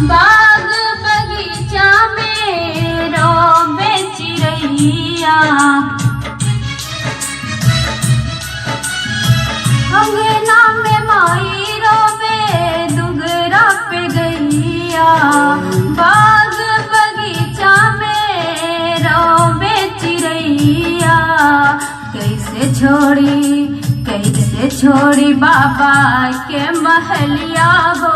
बाग बगीचा में रोवे चिड़ैया, अंगना में माई रोवे दुगरा पे गैया। बाग बगीचा में रोवे चिड़ैया, कैसे छोड़ी बाबा के महलिया हो,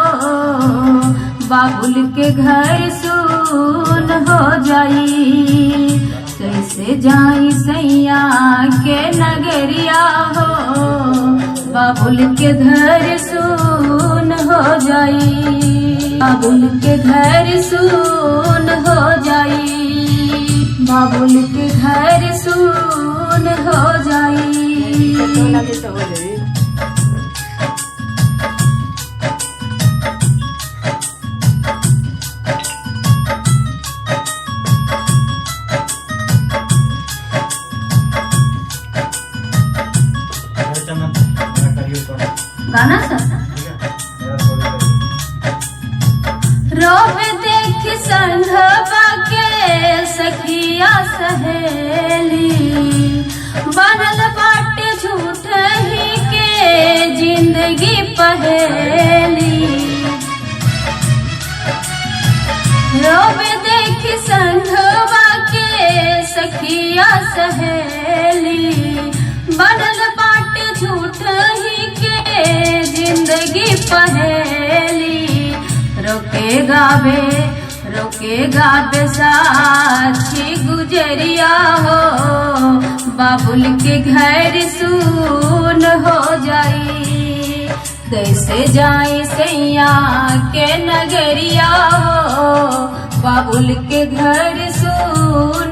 बाबुल के घर सुन हो जाई। कैसे जाई सैया के नगरिया हो, बाबुल के घर सुन हो जाई। बाबुल के घर सुन हो जाई, बाबुल के घर सुन हो जाई। गाना रोवे देख संघवा के सखिया सहेली, बनल बाटे झूठ ही के जिंदगी पहेली। रोवे देख संघवा के सखिया सहेली, बनल बाटे झूठ ही के जिंदगी पहेली। रोके गावे साथी गुजरिया हो, बाबुल के घर सुन हो जाई। कैसे जाई सैया के नगरिया हो, बाबुल के घर सुन